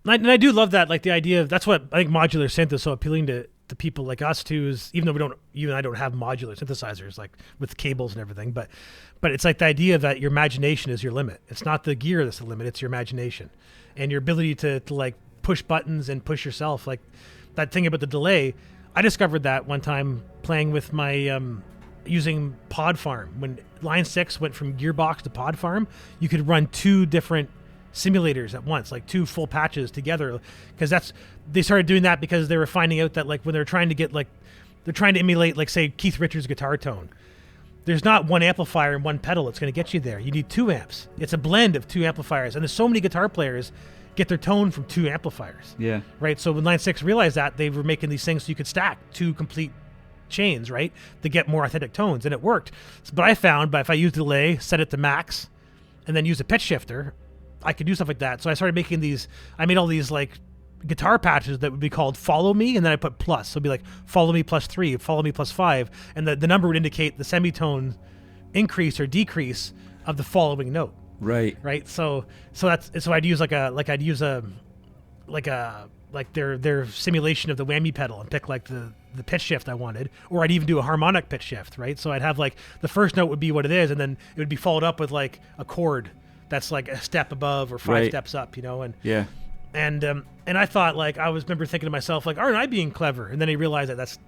I do love that, like the idea of that's what I think modular synth is so appealing to people like us too. Is even though you and I don't have modular synthesizers like with cables and everything, but it's like the idea that your imagination is your limit. It's not the gear that's the limit; it's your imagination and your ability to like push buttons and push yourself. Like that thing about the delay, I discovered that one time playing with my using Pod Farm. When Line 6 went from Gearbox to Pod Farm, you could run 2 different simulators at once, like 2 full patches together, because they started doing that because they were finding out that like when they're trying to emulate like say Keith Richards' guitar tone, there's not one amplifier and one pedal that's going to get you there. You need 2 amps. It's a blend of 2 amplifiers, and there's so many guitar players get their tone from 2 amplifiers. Yeah. Right. So when Line 6 realized that, they were making these things so you could stack 2 complete chains, right, to get more authentic tones, and it worked. But I found, if I use delay, set it to max, and then use a pitch shifter, I could do stuff like that. So I started making these. I made all these like guitar patches that would be called follow me, and then I put plus. So it'd be like follow me +3, follow me +5, and the number would indicate the semitone increase or decrease of the following note. Right. So I'd use their simulation of the whammy pedal and pick like the pitch shift I wanted, or I'd even do a harmonic pitch shift, right? So I'd have like the first note would be what it is, and then it would be followed up with like a chord that's like a step above or 5 steps up, and yeah. And I thought, like, remember thinking to myself, like, aren't I being clever? And then I realized that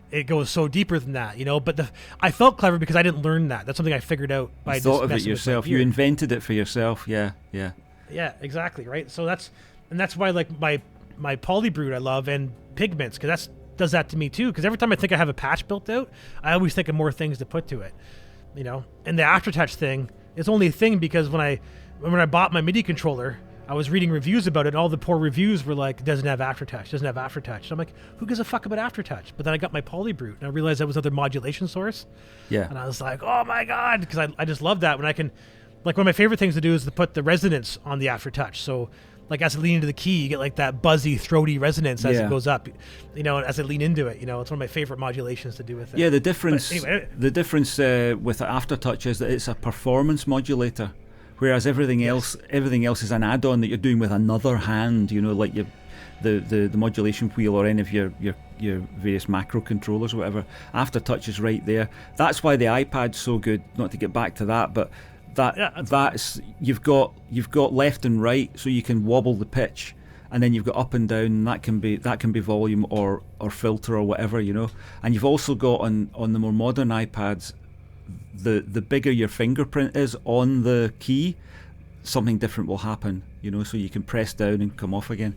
it goes so deeper than that, But I felt clever because I didn't learn that. That's something I figured out by you thought of it yourself. You invented it for yourself. Yeah. Yeah, exactly, right? So that's why, like, my Polybrute I love, and Pigments, because does that to me too. Because every time I think I have a patch built out, I always think of more things to put to it, And the aftertouch thing is only a thing because when I bought my MIDI controller, I was reading reviews about it, and all the poor reviews were like, doesn't have aftertouch. So I'm like, who gives a fuck about aftertouch? But then I got my Polybrute, and I realized that was another modulation source. Yeah. And I was like, oh my God, because I just love that when I can, like, one of my favorite things to do is to put the resonance on the aftertouch. So, like, as I lean into the key, you get like that buzzy, throaty resonance as it goes up, as I lean into it. It's one of my favorite modulations to do with it. Yeah, the difference with aftertouch is that it's a performance modulator. Whereas everything else is an add-on that you're doing with another hand, like the modulation wheel or any of your various macro controllers or whatever. Aftertouch is right there. That's why the iPad's so good. Not to get back to that, but that's you've got left and right, so you can wobble the pitch, and then you've got up and down. And that can be volume or filter or whatever, And you've also got on the more modern iPads, the bigger your fingerprint is on the key, something different will happen, so you can press down and come off again.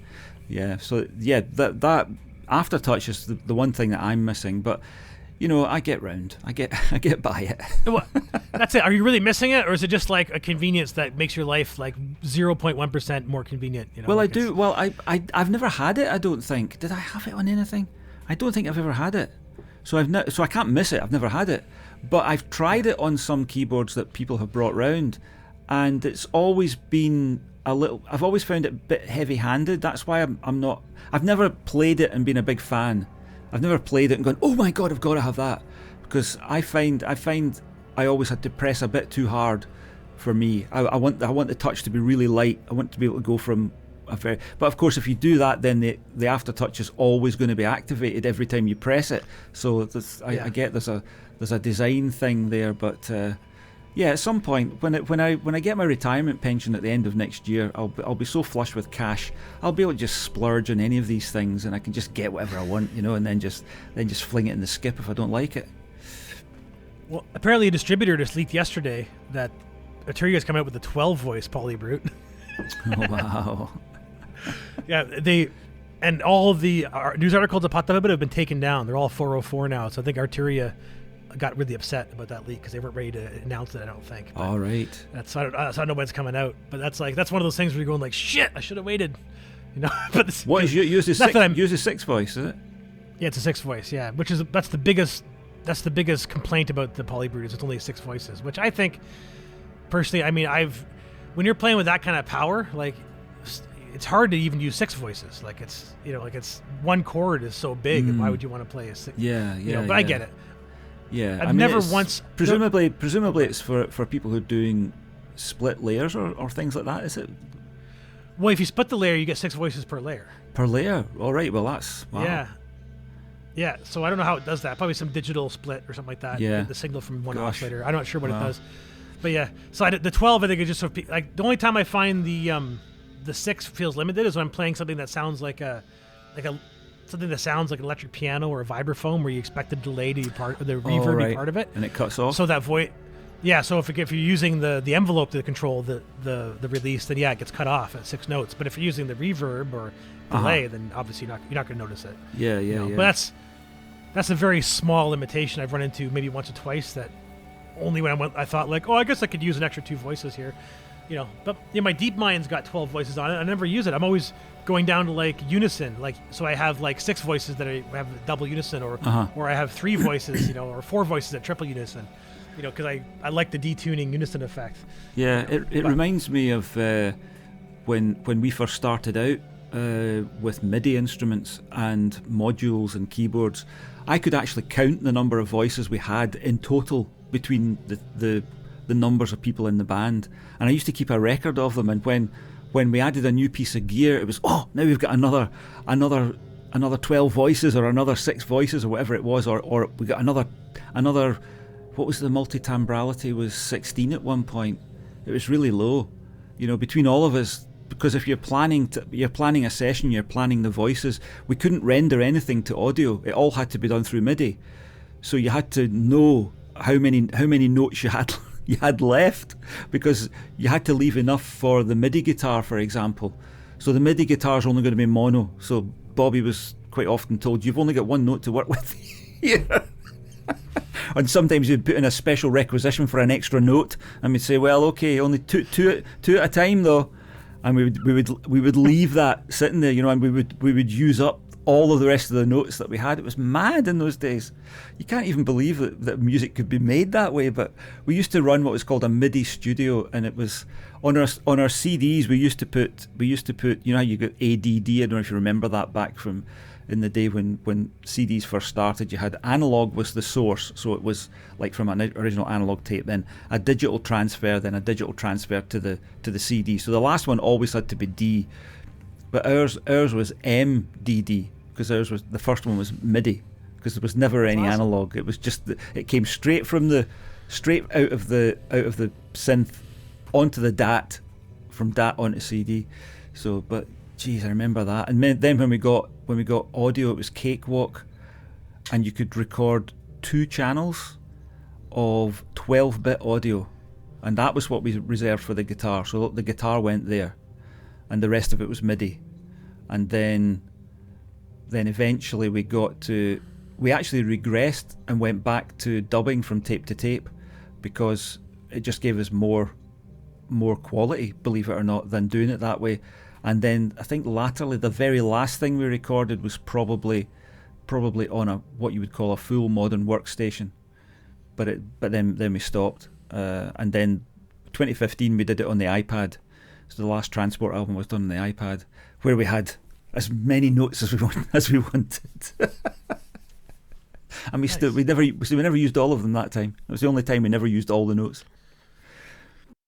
Yeah, so yeah, that aftertouch is the one thing that I'm missing, but I get round. I get by it. Well, that's it. Are you really missing it, or is it just like a convenience that makes your life like 0.1% more convenient? Well, I do. Well, I've never had it. I don't think. Did I have it on anything? I don't think I've ever had it. So I can't miss it. I've never had it. But I've tried it on some keyboards that people have brought round, and it's always been I've always found it a bit heavy-handed. That's why I've never played it and been a big fan. I've never played it and gone, oh my God, I've got to have that, because I find I always had to press a bit too hard for me. I want the touch to be really light. I want to be able to go from but of course, if you do that, then the aftertouch is always going to be activated every time you press it. So I get there's a design thing there, but at some point when I get my retirement pension at the end of next year, I'll be so flush with cash, I'll be able to just splurge on any of these things, and I can just get whatever I want, and then just fling it in the skip if I don't like it. Well, apparently a distributor just leaked yesterday that Arturia's come out with a 12-voice Polybrute. Oh wow. Yeah, and all of the news articles that popped up about it have been taken down. They're all 404 now. So I think Arturia got really upset about that leak because they weren't ready to announce it, I don't think. But all right. So I don't know when it's coming out. But that's one of those things where you're going like, shit, I should have waited. But what is use a 6 voice, is it? Yeah, it's a 6 voice. Yeah, that's the biggest complaint about the Polybrute is it's only 6 voices, which I think personally, I mean, when you're playing with that kind of power, like, it's hard to even use 6 voices. Like, it's it's one chord is so big. Why would you want to play a 6? Yeah. But I get it. Yeah, I've never once. Presumably, it's for people who are doing split layers or things like that. Is it? Well, if you split the layer, you get 6 voices per layer. Per layer? All right, well, that's... Wow. Yeah. Yeah, so I don't know how it does that. Probably some digital split or something like that. Yeah. The signal from one Gosh. oscillator. I'm not sure what Wow. it does. But yeah, so the 12, I think, is just sort of, like, the only time I find the 6 feels limited is when I'm playing something that sounds like something that sounds like an electric piano or a vibraphone, where you expect the delay to be part, or the reverb to be part of it, and it cuts off. So that voice, yeah. So if you're using the envelope to control the release, then yeah, it gets cut off at 6 notes. But if you're using the reverb or delay, then obviously you're not going to notice it. Yeah. But that's a very small limitation I've run into maybe once or twice. That only when I thought like, oh, I guess I could use an extra 2 voices here. But my DeepMind's got 12 voices on it. I never use it. I'm always going down to like unison, like, so I have like 6 voices that I have double unison, or I have 3 voices, or 4 voices at triple unison, because I like the detuning unison effect. Yeah, it reminds me of when we first started out with MIDI instruments and modules and keyboards. I could actually count the number of voices we had in total between the numbers of people in the band, and I used to keep a record of them. And when we added a new piece of gear, it was, now we've got another 12 voices, or another 6 voices, or whatever it was, or we got another. What was the multitimbrality? Was 16 at one point. It was really low, between all of us. Because if you're planning a session, you're planning the voices. We couldn't render anything to audio. It all had to be done through MIDI. So you had to know how many notes you had left, because you had to leave enough for the MIDI guitar, for example. So the MIDI guitar is only going to be mono. So Bobby was quite often told, you've only got 1 note to work with. And sometimes you'd put in a special requisition for an extra note, and we'd say, well, okay, only two at a time though. And we would leave that sitting there, and we would use up all of the rest of the notes that we had. It was mad in those days. You can't even believe that music could be made that way. But we used to run what was called a MIDI studio, and it was on our CDs. We used to put how you got ADD. I don't know if you remember that back from in the day when CDs first started. You had analog was the source, so it was like from an original analog tape, then a digital transfer, then a digital transfer to the CD. So the last one always had to be D, but ours was MDD, because the first one was MIDI, because there was never any analog. It was just it came straight out of the synth onto the DAT, from DAT onto CD. So, but geez, I remember that. And then when we got audio, it was cakewalk, and you could record 2 channels of 12-bit audio, and that was what we reserved for the guitar. So the guitar went there, and the rest of it was MIDI. And then eventually we actually regressed and went back to dubbing from tape to tape, because it just gave us more quality, believe it or not, than doing it that way. And then I think latterly, the very last thing we recorded was probably on what you would call a full modern workstation, but then we stopped, and then 2015 we did it on the iPad. So the last Transport album was done on the iPad, where we had as many notes as we wanted. And we never used all of them that time. It was the only time we never used all the notes.